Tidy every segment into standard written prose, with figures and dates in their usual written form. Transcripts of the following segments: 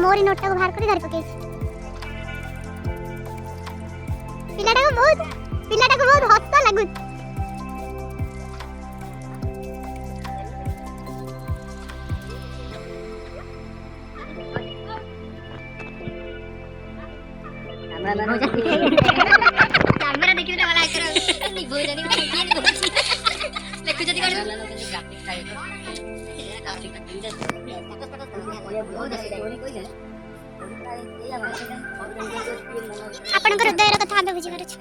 मोरी NOTA को बाहर कर धर पके पिलाटा को बहुत हस्ता लागु कैमरा देखि वाला करो नि भोज जानी देखु जदी कर आपनकर हृदयर कथा आबे बुझी परछ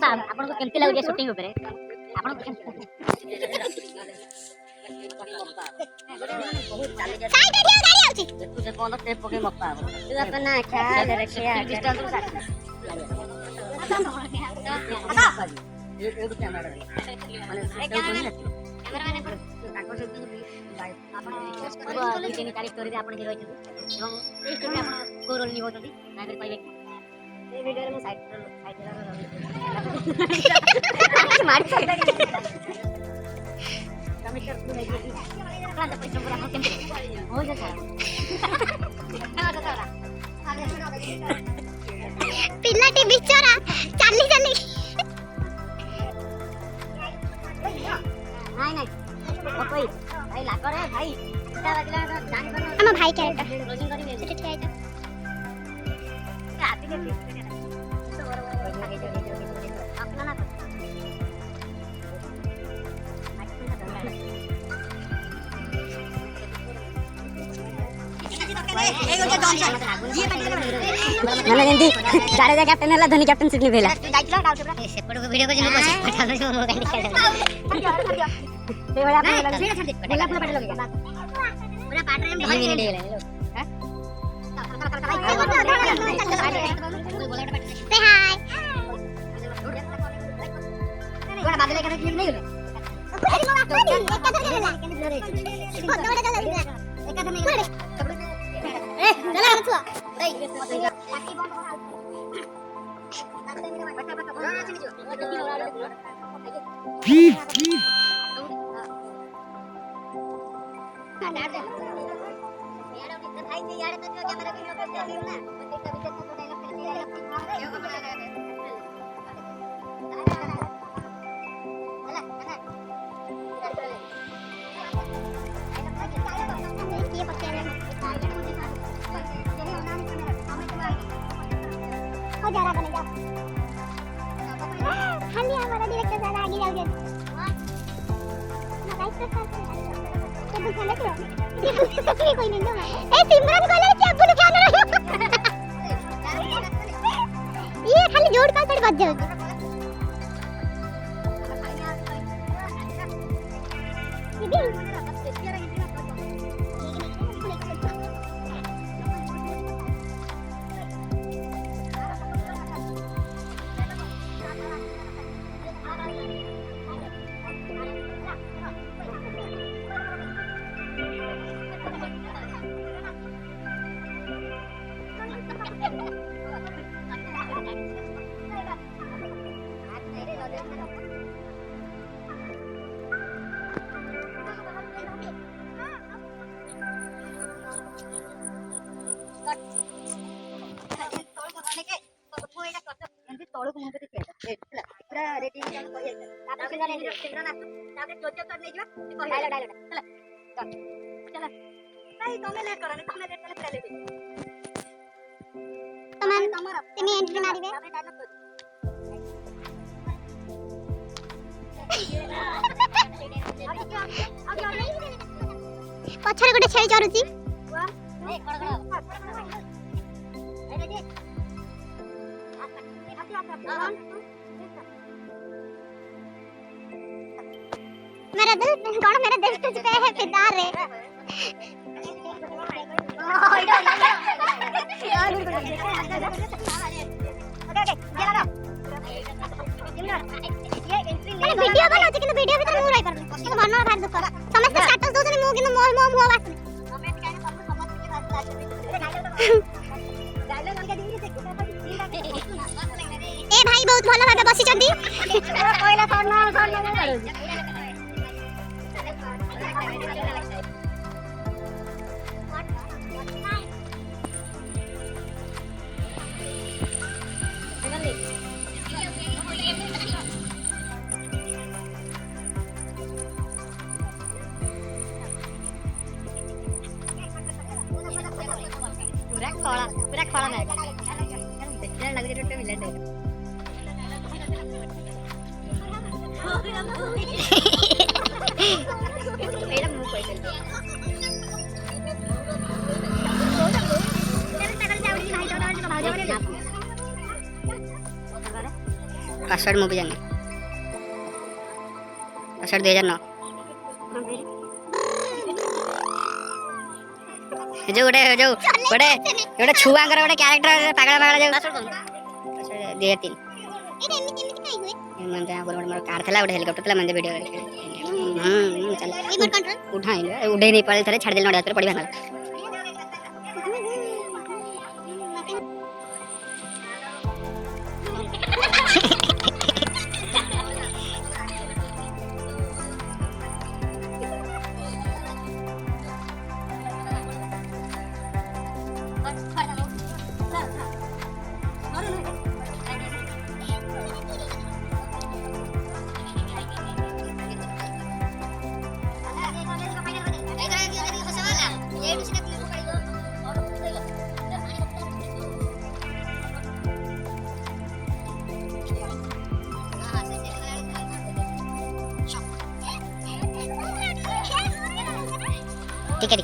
आपनको केमती लागु शूटिंग ऊपर आपनको पिलाटी बिचारा चली चली नहीं कोई भाई लाग रे भाई इटा बाजला जानि बन हम भाई कैरेक्टर क्लोजिंग करी ले सेठी आइता आती के तो बरोबर लागे जो अपना ना नला जंदी जाडेजा कैप्टन हला धोनी कैप्टनशिप निभेला जाइला डाउट पूरा सेपड़ को वीडियो को जिन बस पठानो जो मोबाइल निकाल दे ते बड़ा अपने लग छेड़ छेड़ बोला पूरा पाट लगे पूरा पाट रे में 2 मिनट ले ले हैं से हाय ବାଦଲ ଏକା କ୍ଲିପ୍ ନେଇଗଲେ खाली हमारा डायरेक्टर साहब आगे जाओगे कोई नहीं दो ए सिमरन को ले के अब्बू ने क्या ये खाली जोड़ का सड़ बज जाओगे पछरे गोटे छेଳି चरुची मेरा दिल कौन मेरा दिल तुझ पे है फिदा रे वीडियो बनाउछ किंतु वीडियो भीतर मु रहि परबे किंतु मन भार दुख समस्त स्टेटस दोछन मु किंतु मोर मोर मुआ बास कमेंट काने समस्त के बात डायलॉग अलगा दिनी से ए भाई बहुत भलो भाबे बसी चंदी पहिला सरना पूरा खड़ा ना देखने लग रही टोटे मिले मेरा मुंह कोई कर पासवर्ड मूवी जाने पासवर्ड 2009 जो गोटे छुआंकर गोटे कैरेक्टर पागला पागला जो 2003 मन जहाँ मोर कार थला गोटे हेलीकॉप्टर थला मन वीडियो चल उठाई उड़े नहीं पाले थरे छाड़ देल नड़िया तरे पड़ी भाना ठीक है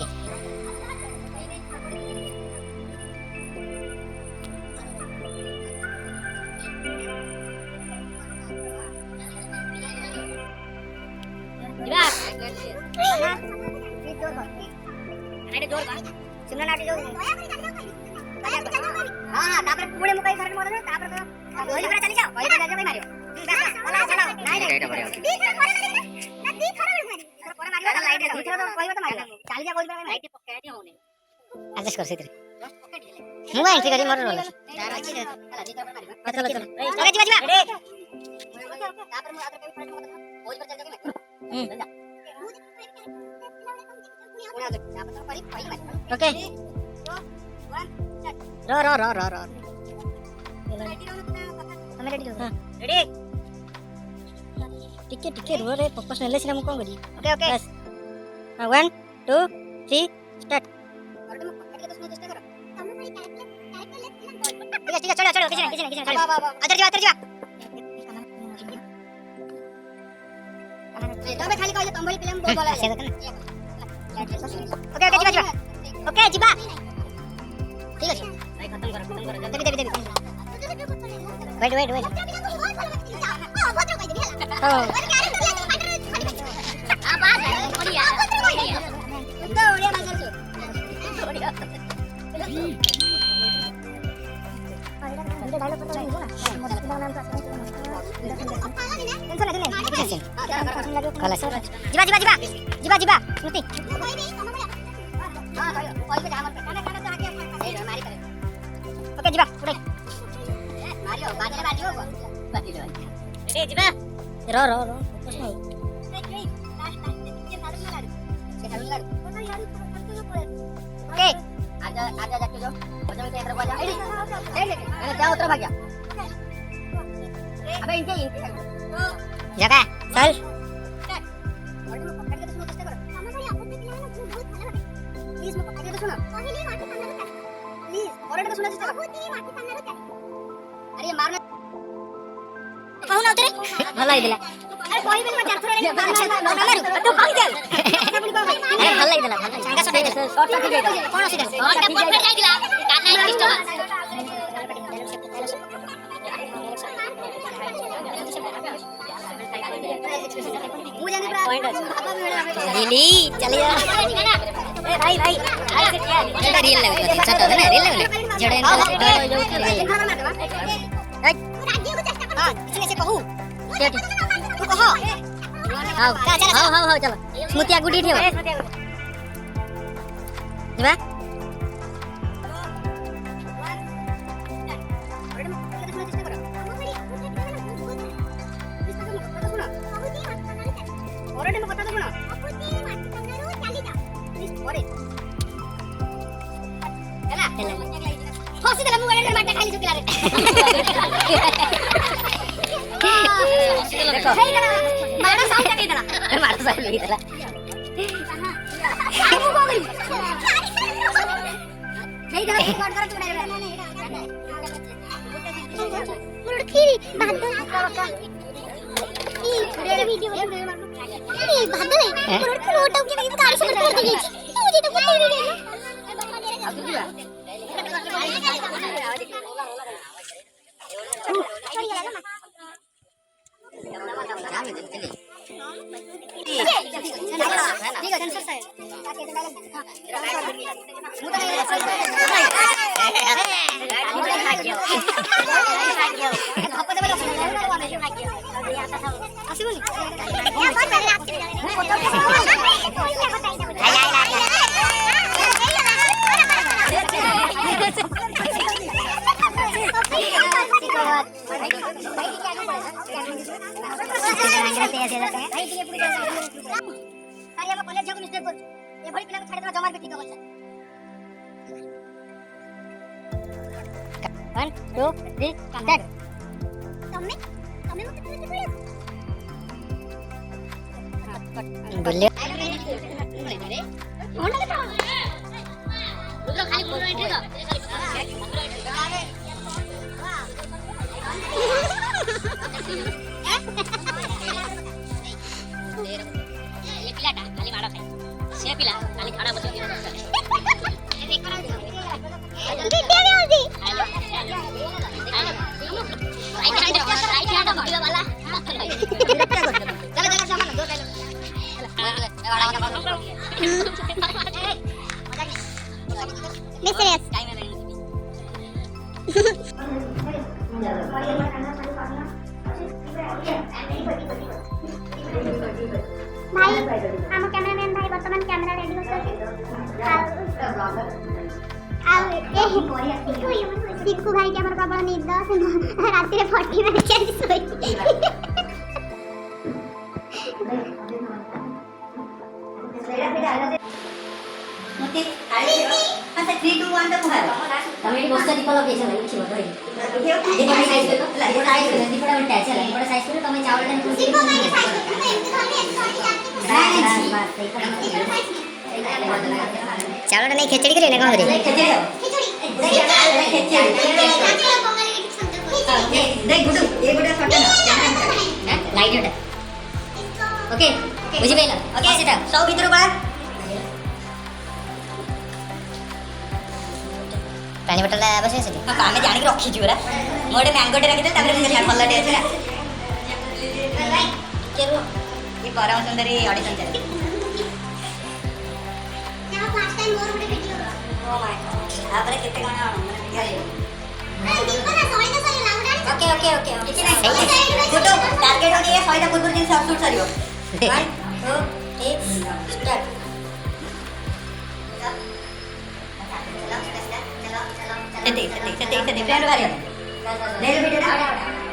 हाँ तापर पुणे मुकाई सरन मोदन तापर तो ओही पूरा चली जाओ ओही पूरा जाके मारियो चलो चलो नहीं नहीं एडजस्ट कर सेतिर मु एंट्री करी मोर रोल चलो चलो ओके जीवा जीवा तापर मु आदर कभी ओज पर चल जाके ओके रो रो रो रो रो તમે રેડી છો રેડી टिके टिके रो रे पप्पा नेले सिना मु कोन करी ओके ओके बस 1 2 3 स्टार्ट ठीक है चलो चलो किसी ने चलो अंदर जा तबे खाली कहले तंबली फिल्म बोल बोला ओके ओके जीवा ओके जीवा ठीक है भाई खत्म करो देवी वेट हां बात है बढ़िया तो बढ़िया बात कर बढ़िया जीवा स्मृति ओके जीवा उड़े मारियो बाजियो ए जीवा रो कुछ नहीं ओके आजा जाके जो वजन के इधर जा अरे क्या उतर भाग गया अबे इनके जगह चल प्लीज मैं पकड़ के सुनो प्लीज और तो सुना चेष्टा करो अरे मारना कहू ना उतरे भला ही दिला अरे कोई भी मत चार थोड़ा मारू तू भाग जा अरे भला ही दिला संगा सब शॉट ठीक है कौन सी शॉट परफेक्ट जाई दिला काना डिस्टर्ब दिली चलिए ए भाई जेड़ा रील ले अच्छा तो ना रील ले जेड़ा इनका जो हां किसी से कहू सेट तू कहो हां चलो स्मृतिया गुडी ठेव जीवा ओरडे में बता दो ना ओरे चला हंसी देला मोबाइल रे माटा खाली चुकला रे देखो मारा साउंड के देला मारा साउंड के देला आगु को गई नहीं देला रिकॉर्ड कर चुना रे मुड़की बात ई वीडियो ये बात है मुड़की नोट के नहीं कार से कर दी मुझे तो पता ही नहीं अब जीवा One, two, three, start. बोलिए ये पिलाटा खाली मारो खाई से पिला खाली झाड़ा बसो गिरा गिट्टी भी होती राइट हैंड वीडियो वाला चलो सामान दो मिस्टर भाई आम कैमरामैन भाई वर्तमान कैमरा रेडी होता है चिक्कू भाई के प्रबल निद राति रे 40 मिनिट के सोई मते आले अच्छा 3 2 1 टा कुहार तमे बस्ता दीप लगेछ भाई उठी बडो दीप साइज करो दीप साइज करो दीप उल्टा है चला दीप साइज करो तमे चावल टाइम दीप भाई के साइज करो एमती धरने चावल नहीं खिचड़ी करे ना कौन करे खिचड़ी देख गुडू ये गुडा छोटा ना लाइट है ओके बुझी गइला ओके सीधा 100 भीतर बाहर पानी बोतल आवश्यक है हां कामे जानि रखी जुरा मोडे मैंगो टे रखि दे तापर देखा फल टे अछि ना केरो ये परम सुंदरी ऑडिशन चले ना फर्स्ट टाइम मोर बडे वीडियो ओ माय गॉड आपरे केते कोन ओके ओके ओके किछि नै गुडू टारगेट हो गया 100 टा पूर्व दिन सब शूट सरियो 1 2 1 स्टार्ट सेटिंग फ्रेंड भाई ले लो वीडियो ना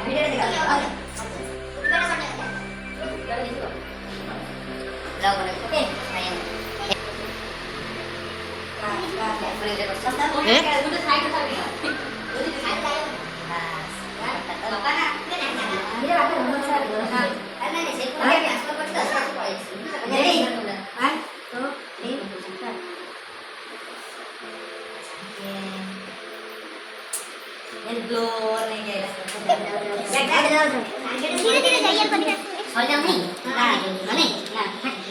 वीडियो दिखा लो ओके धीरे-धीरे जाइए पर हो जाओ नहीं हां नहीं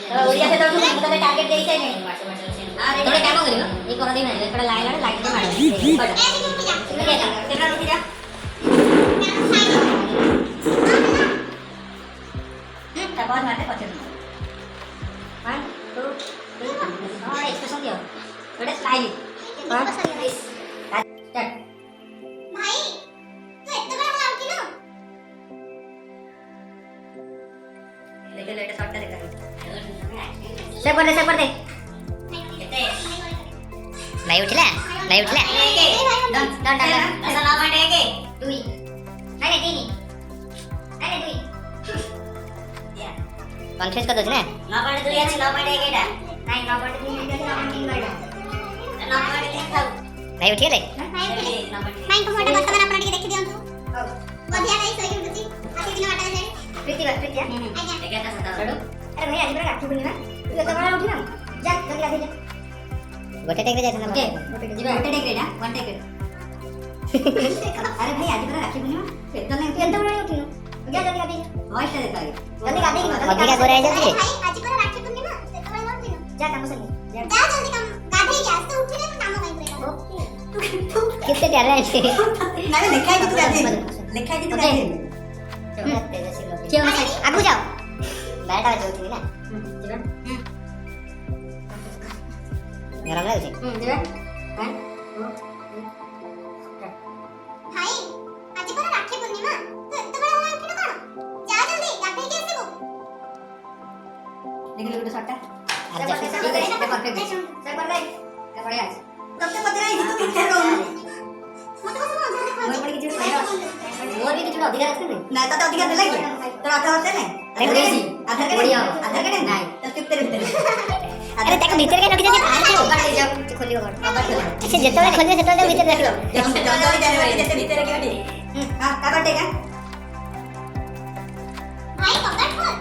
तो ओरिया से तो तुम टारगेट देई छै नहीं अरे थोड़े काम करियो ये कर दे मैं थोड़ा लाइन लाइट से मार सेटा रुक जा तब बहुत मारते पछे 1 2 3 हां एक्सप्रेशन दियो थोड़े स्माइली 1 स्टार्ट भाई तू इतना बड़ा लाउड की ना लेटे शॉट देखा से पर दे नहीं उठला डन ऐसा ना मार के दुई नहीं तीन नहीं दुई या कॉन्फ्रेंस कर दो ना ना मार दुई अछि ना मार एकेटा नहीं ना मार तीन नहीं ना मार तीन बार ना मार तीन खाऊ नहीं उठिले माइन को मोटा बस अपन आपन देखि दियंतु बधिया नहीं सोई उठुची आके दिन वाटा जाई प्रीति एकेटा सता बडो अरे भाई आज बड़ा राखी पूर्णिमा तू तो बड़ा उठी ना जा जल्दी आ जा गोटे टेक रे जात ना ओके जीवा गोटे टेक रे ना वन टेक अरे भाई आज बड़ा राखी पूर्णिमा तो नहीं केंत बड़ा उठी ना जा जल्दी आ जा वॉइस दे आगे जल्दी गाड़ी की अधिका गोरे जा भाई आज पर राखी पूर्णिमा से तो बड़ा उठी जा काम से जा जल्दी काम गाधी गैस तो उठी ना काम कहीं करेगा कितने टैलेंट है मैंने लिखा है कि तू गाधी लिखा है कि तू गाधी क्यों आगु जाओ बैठा जो थी ना जीवन गरम लागे जीवन 1 2 भाई आज पर राखी पूर्णिमा तो इतना बड़ा हुआ उठी ना कौन जा जल्दी गाधी के आसीबो देख लो शॉट अरे परफेक्ट से कर दे बढ़िया है तब तक पता नहीं तू कितने रो मत बस मोर मोर पड़ी किसी मोर भी किसी अधिकार है ना तो अधिकार दे लगे तो 18 वर्ष है नहीं आधार कार्ड नहीं तो चुप तेरे भीतर अरे तक भीतर के लोग जैसे बाहर से ऊपर ले जाओ खोलियो घर अच्छा जेतले खोलियो सेतले भीतर देख लो जैसे भीतर के बैठी हां का काटेगा भाई कपड़ा खोल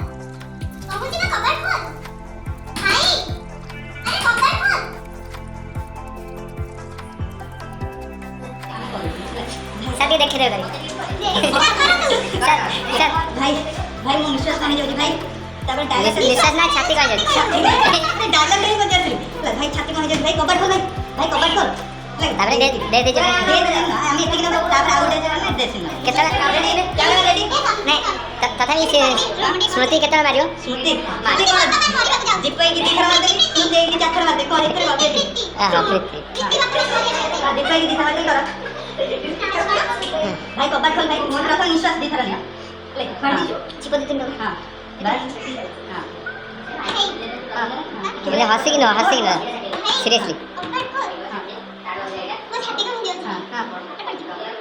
कहूची ना कपड़ा खोल भाई अरे कपड़ा खोल साथी देख रहे करी सर भाई भाई मो विश्वास माने जोजी भाई तबे डायरेक्ट विश्वास ना छाती का जोजी अरे डायलॉग नहीं बजा रही भाई छाती माने जोजी भाई कबड़ खोल भाई कबड़ खोल तबे दे जो हम एक ना तबे आउट दे ना दे सिना केतला रेडी नहीं तथापि से स्मृति केतला मारियो स्मृति मारी कोन दीपक की दिखा मार दे तू दे की चक्कर मार दे कोन इतरे बाबे हां प्रीति दीपक की दिखा मार दे करो भाई कबड़ खोल भाई मोर रखो विश्वास दिखा रहा ले चिपो दे तुम हां बस हां बोले हंसी की ना सीरियसली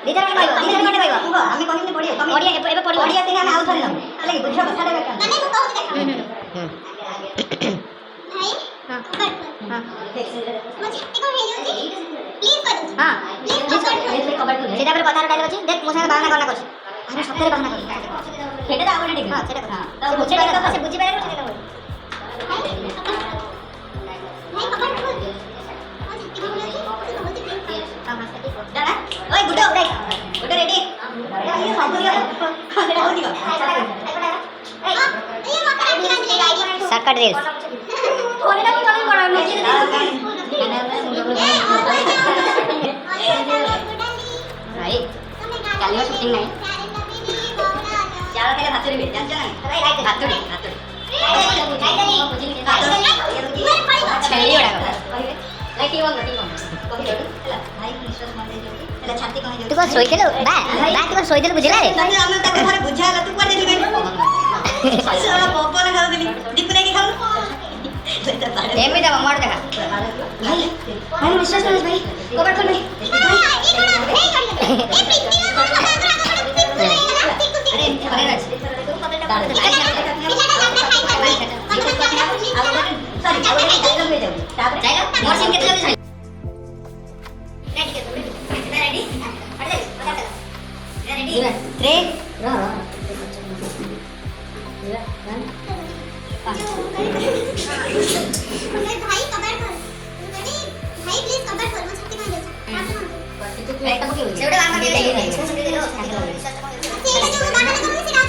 ଦିଥର ଖଣ୍ଡେ କହିବ ଦିଥର ଖଣ୍ଡେ କହିବ କୁହ ଆମେ କହିଲେ ପଡ଼ିବ ପଡ଼ିଆ ଏବେ ପଡ଼ିବ ପଡ଼ିଆ ଦିନ ଆମେ ଆଉ ଥରେ ନବୁ ହେଲା କି ବୁଝ କଥାଟା ବେକାର ମାନେ ମୁଁ କହୁଛି ଦେଖ ଭାଇ ହଁ କବାଟ ହଁ ମୋ ଛାତି କଣ ହେଇଯାଉଛି ପ୍ଲିଜ କହିଦଉଛି ହଁ ପ୍ଲିଜ କବାଟ ଖୋଲ ସେଇଟା ପରେ କଥାର ଡାଇଲଗ ଅଛି ଦେଖ ମୋ ସାଙ୍ଗେ ବାହାନା କରନା କରୁଛି ଆମେ ସତରେ ବାହାନା କରୁଛୁ ସେଇଟା ତ ଆଉ ଗୋଟେ ଠିକ ହଁ ସେଇଟା ତ ସେ ବୁଝିପାରିବ ସେଇଟା ଭାଇ କବାଟ ଖୋଲ ମୋ ଛାତି କଣ ହେଇଯାଉଛି କହୁଛି ପ୍ଲିଜ ଦାଦା ଓଏ ଗୁଡ ରେଡି ଇଏ ସବୁ ଇଏ ସେଇଟା ହଉଛି କଣ ये मकर aunty aunty ID shortcut reels थोड़ी ना बोलने पड़ा मुझे भाई काली में शूटिंग नहीं चार के भातुरी भी जानछ ना भातुरी भातुरी छेली ओडा कहबे लाइक टी वन कहि दो ହେଲା ଭାଇ ନିଶ୍ୱାସ ମାରି ଦେଉଚି ହେଲା ଛାତି କହି ଦେଉଚି ତୁ କଣ ଶୋଇଥିଲୁ ବା ତୁ କଣ ଶୋଇଥିଲୁ ବୁଝିଲା ରେ ଆମେ ତାକୁ ଥରେ ବୁଝାଇଲା ତୁ କୁଆଡେ ଯିବେ ସାରା ପପନ ଖାଉଥିଲି ଦୀପ ନେଇକି ଖାଉ ଏମିତି ଦବ ମୋଡ ଦେଖା ଭାଇ ଭାଇ ନିଶ୍ୱାସ ମାରି ଭାଇ କବାଟ ଖୋଲ भाई कबाड़ खोल रेडी भाई प्लीज कबाड़ खोल मैं छाती कहां जाऊं सेवडे बांधा दे ସେଇଟା ଯୋଉ ବାହାନା କରୁନି ସେଇଟା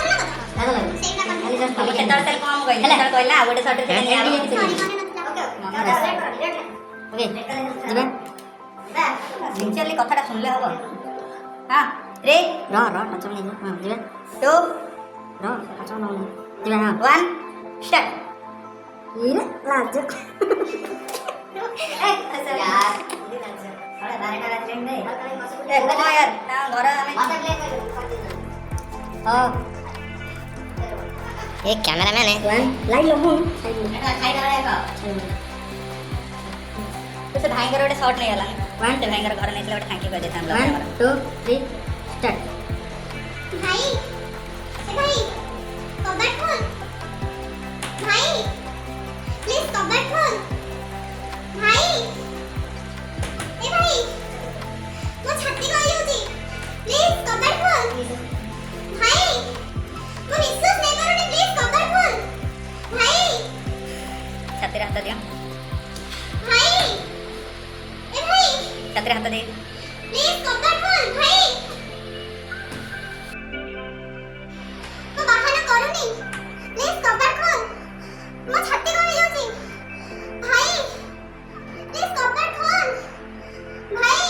ଆଉଥରେ ନା ସେଇଟା କହିଲା ଆଉ ଗୋଟେ ସର୍ଟ ରେ ସରି ମନେ ନଥିଲା ଓକେ ଯିବା ସିନସିୟରଲି କଥାଟା ଶୁଣିଲେ ହବ ହଁ ରେ ର ଟଚ ନେଇ ହଁ ଯିବା 2 ର ଟଚ ନ ଯିବା ହଁ 1 स्टार्ट ये लाज ए यार अरे बारेटा रात में ए कमा यार ना घर हमें हां एक कैमरामैन है लाइट लो हूं खाई रहा है तो से भाईंगर ଗୋଟେ शॉट नहीं होला वन ते भाईंगर घर नहीं ଗୋଟେ थैंक यू कर देता हम लोग 1 2 3 स्टार्ट भाई ए भाई कबाड़ खोल भाई प्लीज कबाड़ खोल भाई ए भाई मो छाती को आइउची प्लीज कबाड़ खोल भाई मो निश्वास नहीं करूनी प्लीज कबाड़ खोल भाई छाती हाथ दियो भाई ए भाई छाती हाथ दे प्लीज कबाड़ खोल भाई तो बहाना करूनी प्लीज कबाड़ खोल मो छाती को आइउची भाई प्लीज कबाड़ खोल भाई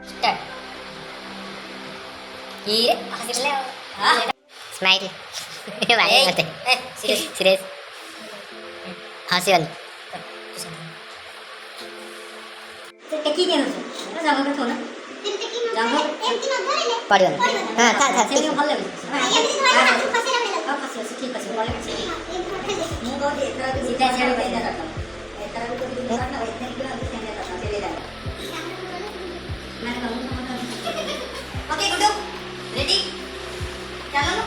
स्टार्ट ये हंसले हां स्माइल भाई मत सीरियस हंसी वाली की के होছে এটা জামা কথা না एमती की एमती न धरेले पड़ियो हां था से भल ले एमती धरे ना फसे रहने लगे हां फसी ठीक আছে भल मु तो एतरा तो सीधा छाड़ पैसा करता एतरा तो दूसरा ना इतने की ना सेंड करता चले जा मैंने ओके गुड्डू रेडी चलो ना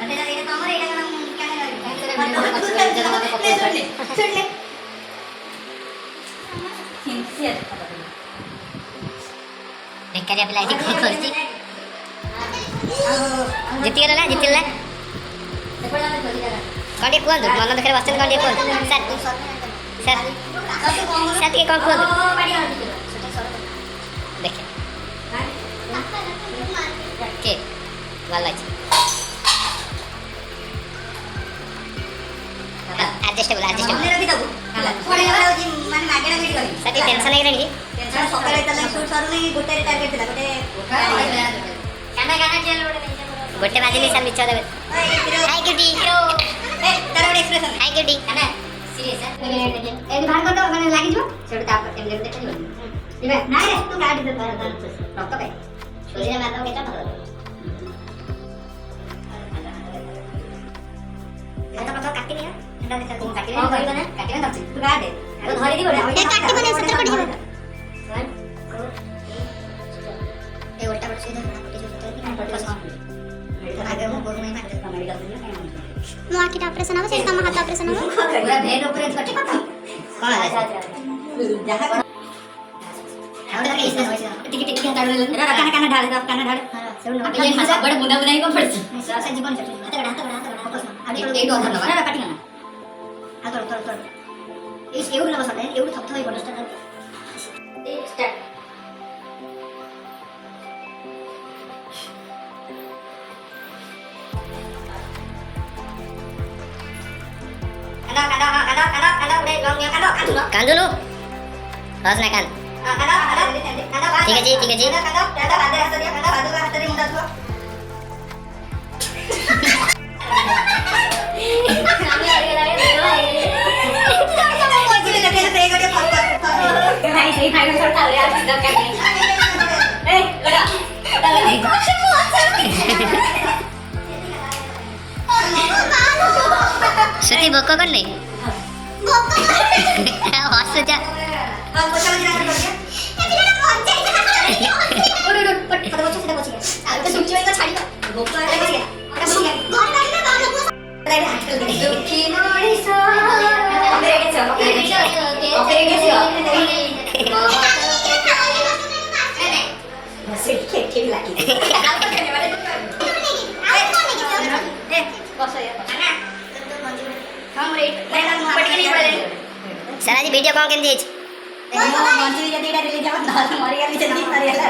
अरे ना ये तो हमारे एटा का कैमरा छोड़ ले सिंसियर बेकारिया पिला एटी कौन करची जीती गला ना जीतिला कौन कौन मन देखरे बसते कौन कौन सर सर सर के कौन कौन देखे के वाला एडजस्टेबल हमने रखी दबु पड़े गला होजी माने मागेडा मेडी करी सती टेंशन नहीं रही टेंशन सकाळे तले शूट सरू नहीं गोटे टारगेट थिला गोटे गाना गाना चल गोटे बाजे नहीं सर बिचा देबे हाय क्यूटी ए तार गोटे एक्सप्रेशन हाय क्यूटी है सीरियस है ए बाहर कर दो माने लागी जो सेट ता पर टेम्पलेट देखा जो इबे ना रे तू काट दे तार रक्त पे छोरी ने माता के चल এটা কথা কাটি নিয়া এটা দেখা তুমি কাটি নিয়া কাটি না তু কাটে ଧରି ଦିବ ଏ କାଟି ମାନେ ସତରେ ପଡି ଯିବ ଏ ଓଲଟା ପଡି ସିଧା ପଡି ଯିବ ସତରେ ପଡି ବସ ଆଗେ ମୁଁ ବୋଉ ନାହିଁ ମାରି ଦେ ମେडिକାଲ ଯିବ କାଇଁ ମୋ ଆଖିଟା ଅପରେସନ ହବ ସେଠି ତମ ହାତ ଅପରେସନ ହବ ପୁରା ଭେନ ଉପରେ ଛଟି କଥା କଣ ହେଲା ଯାହା ଆଉ ଦେଖ ଇସା ହୋଇଛି ଟିକେ ଟିକେ ଢାଳ ରେ କାନ ଢାଳ ସେଉନ ଆବେ ଭାଷା ବଡ ମୁଣ୍ଡା ମୁଣ୍ଡା ହିଁ ପଡଛି ସେ ଜୀବନ ଛଟି ହାତ ଫୋକସ ଆଡେ ଏଇଠୁ ଅଧା ନବା ନା କାଟି ନା ହାତ ତଳ ଏଇ ଏଉଠୁ ନବା ସଟେ ଏଉଠୁ ଥପ ଥଇ ପଡ ଷ୍ଟାର୍ଟ कांदू लो बस ना कान ठीक है जी श्रुति बोको कर नहीं हंस जा सर आज वीडियो कौन केंदी है मंत्री जदी इडा रिलीज जाव न मरि गेली जदी मरि गेला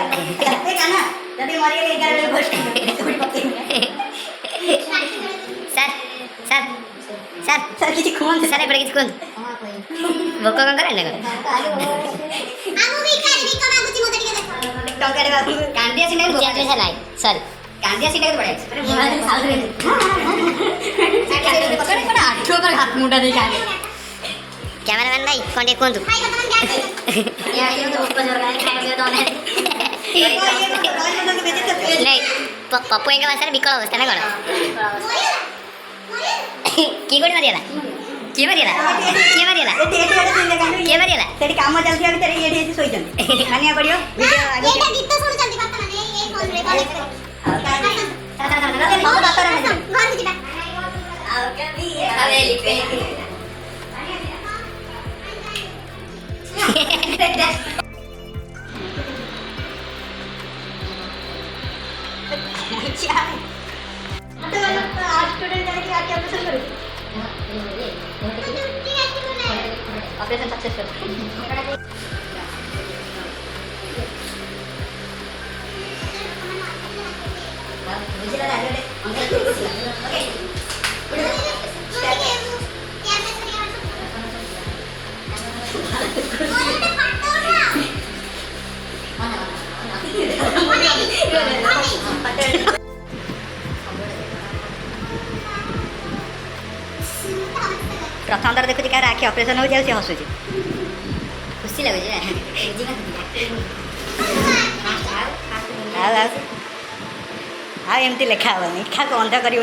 ए गाना जदी मरि गेली 11 बजे घोष थोड़ी पत्ती सर सर सर सर किछि कोन सर एपडे किछि कोन बको कोन करे ने आगु भी मागुची मते टिके देखो टंका रे बाबू कांदिया सिने जेल से लाई सर कांदिया सिने बडे अरे मुंडा साल रे पकड़े पड़ा आठो पर हाथ मुंडा दे कांदे कैमरामैन भाई कोंडे कोंतु या ये तो ऊपर जोर गाय खाए तो ने नहीं पप्पू एंगा वासर बिकल अवस्था ना कोन की कोडी मारियाला की मारियाला तेरी काम चलती है तेरी ये ढेसी सोई चलती मानिया पड़ियो वीडियो आगे एटा गीत सुन चलती बात माने ए फोन रे कॉल घर जिबा आओ कभी हवेली पे ऑपरेशन सक्सेसफुल प्रथम थर देखुची कार आखि ऑपरेशन हो जाए हसुची खुशी लगुच एमती लेखा हेनी क्या अंधा कर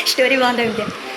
स्टोरी बंद हो